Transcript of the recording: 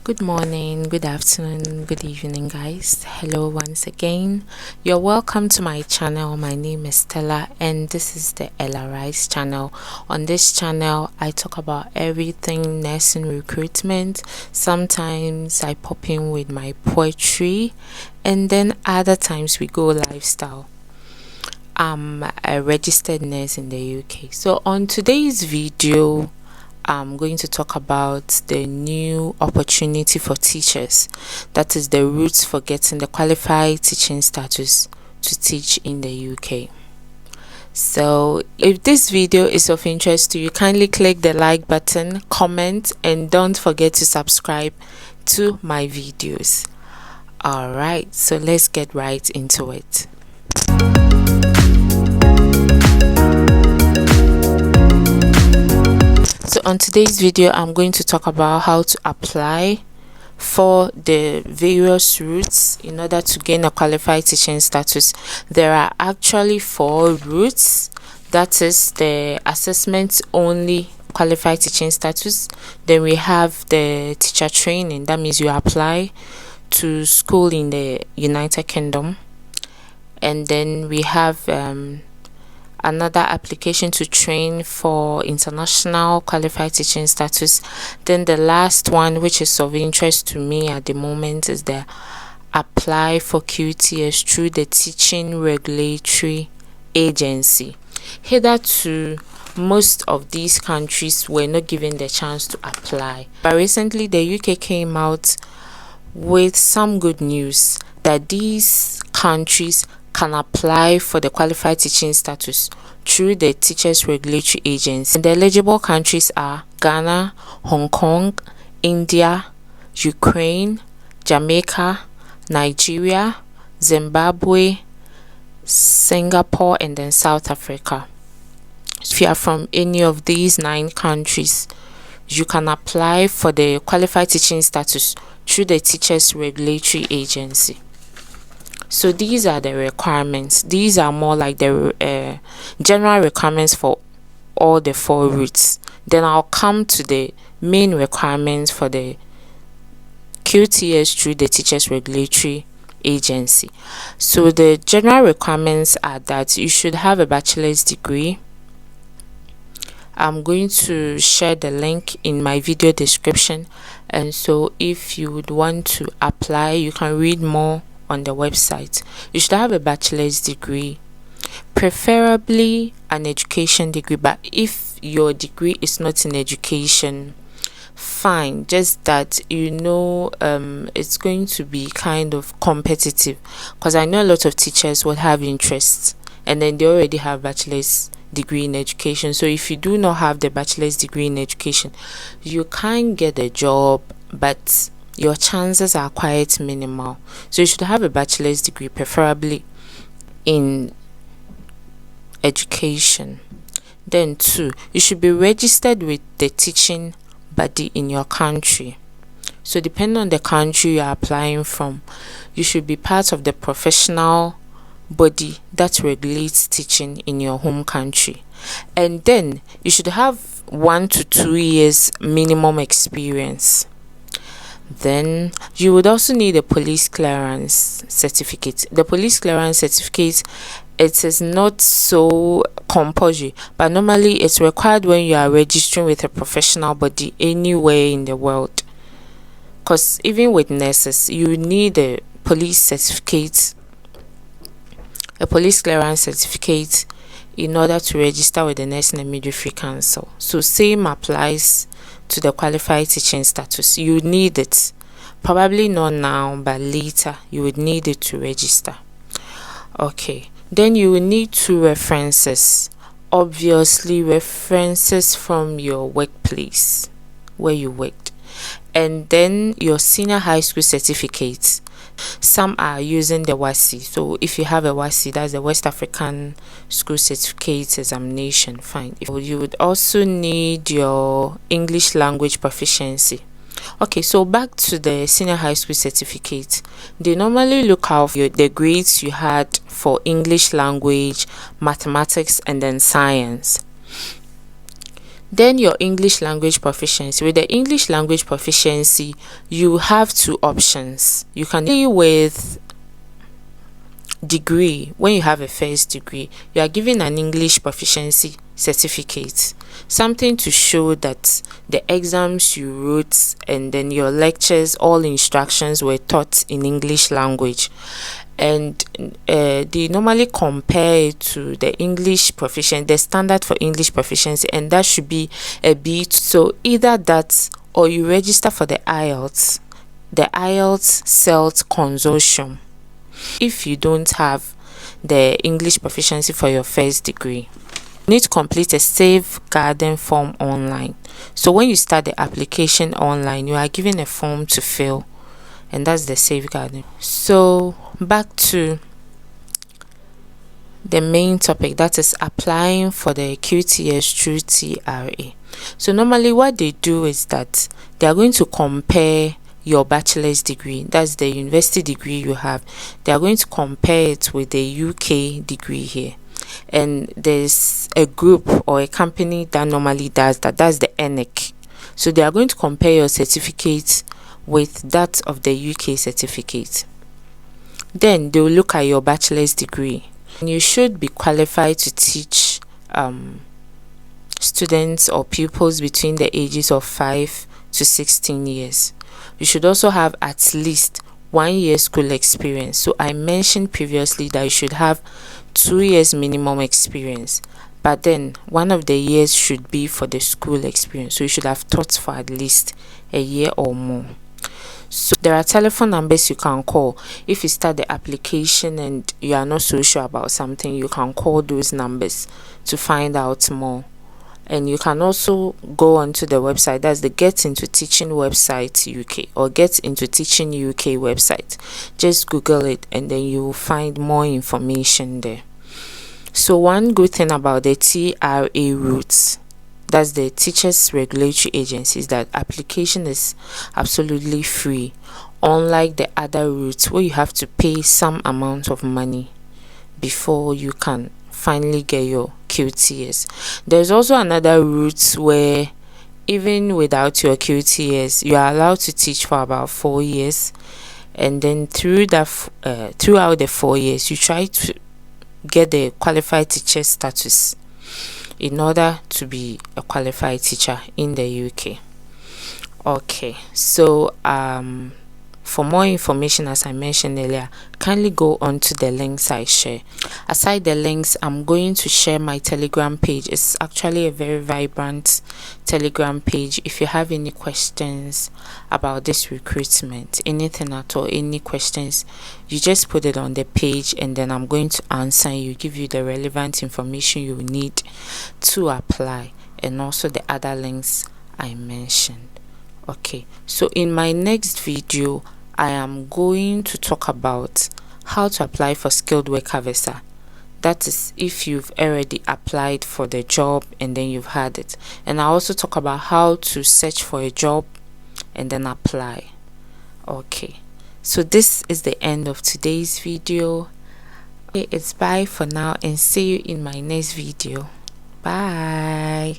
Good morning, good afternoon, good evening, guys. Hello once again. You're welcome to my channel. My name is Stella, and this is the Ella Rice channel. On this channel, I talk about everything nursing recruitment. Sometimes I pop in with my poetry, and then other times we go lifestyle. I'm a registered nurse in the UK. So on today's video, I'm going to talk about the new opportunity for teachers, that is the routes for getting the qualified teaching status to teach in the UK. So if this video is of interest to you, kindly click the like button, comment, and don't forget to subscribe to my videos. Alright, so let's get right into it. So on today's video, I'm going to talk about how to apply for the various routes in order to gain a qualified teaching status. There are actually 4 routes. That is the assessment only qualified teaching status. Then we have the teacher training. That means you apply to school in the United Kingdom. And then we have another application to train for international qualified teaching status. Then the last one, which is of interest to me at the moment, is the apply for QTS through the Teaching Regulatory Agency. Hitherto, most of these countries were not given the chance to apply, but recently the UK came out with some good news that these countries can apply for the qualified teaching status through the Teachers Regulatory Agency. And the eligible countries are Ghana, Hong Kong, India, Ukraine, Jamaica, Nigeria, Zimbabwe, Singapore, and then South Africa. If you are from any of these 9 countries, you can apply for the qualified teaching status through the Teachers Regulatory Agency. So these are the requirements. These are more like the general requirements for all the 4 routes. Then I'll come to the main requirements for the QTS through the Teachers Regulatory Agency. So the general requirements are that you should have a bachelor's degree. I'm going to share the link in my video description, and so if you would want to apply, you can read more on the website. You should have a bachelor's degree, preferably an education degree, but if your degree is not in education, fine, just that it's going to be kind of competitive, because I know a lot of teachers will have interests and then they already have bachelor's degree in education. So if you do not have the bachelor's degree in education, you can't get a job, but your chances are quite minimal. So you should have a bachelor's degree, preferably in education. Then 2, you should be registered with the teaching body in your country. So depending on the country you are applying from, you should be part of the professional body that regulates teaching in your home country. And then you should have 1 to 2 years minimum experience. Then you would also need a police clearance certificate. The police clearance certificate, it is not so compulsory, but normally it's required when you are registering with a professional body anywhere in the world, because even with nurses you need a police certificate, a police clearance certificate, in order to register with the Nursing and Midwifery Council. So same applies to the qualified teaching status. You need it, probably not now, but later you would need it to register. Okay, then you will need 2 references. Obviously references from your workplace where you worked, and then your senior high school certificates. Some are using the WASI. So if you have a WASI, that's the West African School Certificate Examination, fine. You would also need your English language proficiency. Okay, so back to the senior high school certificate. They normally look out for the grades you had for English language, mathematics, and then science. Then your English language proficiency. With the English language proficiency, you have two options. You can deal with degree. When you have a first degree, you are given an English proficiency certificate, something to show that the exams you wrote and then your lectures, all instructions were taught in English language. And they normally compare it to the English proficiency, the standard for English proficiency, and that should be a B. So either that or you register for the IELTS CELT consortium if you don't have the English proficiency for your first degree. You need to complete a safeguarding form online. So when you start the application online, you are given a form to fill, and that's the safeguarding. So back to the main topic, that is applying for the QTS through TRA. So normally what they do is that they are going to compare your bachelor's degree, that's the university degree you have. They are going to compare it with the UK degree here, and there's a group or a company that normally does that. That's the ENIC. So they are going to compare your certificate with that of the UK certificate. Then they will look at your bachelor's degree. You should be qualified to teach students or pupils between the ages of 5 to 16 years. You should also have at least 1 year school experience. So I mentioned previously that you should have 2 years minimum experience, but then one of the years should be for the school experience. So you should have taught for at least a year or more. So there are telephone numbers you can call. If you start the application and you are not so sure about something, you can call those numbers to find out more. And you can also go onto the website, that's the Get Into Teaching website UK or Get Into Teaching UK website. Just Google it and then you will find more information there. So one good thing about the TRA routes, that's the Teachers Regulatory Agency, is that application is absolutely free, unlike the other routes where you have to pay some amount of money before you can finally get your QTS. There's also another route where even without your QTS, you are allowed to teach for about 4 years, and then throughout the 4 years, you try to get the qualified teacher status in order to be a qualified teacher in the UK. Okay, so for more information, as I mentioned earlier, kindly go on to the links I share. Aside the links, I'm going to share my Telegram page. It's actually a very vibrant Telegram page. If you have any questions about this recruitment, anything at all, any questions, you just put it on the page and then I'm going to answer you, give you the relevant information you need to apply, and also the other links I mentioned. Okay, so in my next video, I am going to talk about how to apply for skilled worker visa. That is if you've already applied for the job and then you've had it. And I also talk about how to search for a job and then apply. Okay, so this is the end of today's video. Okay, it's bye for now and see you in my next video. Bye.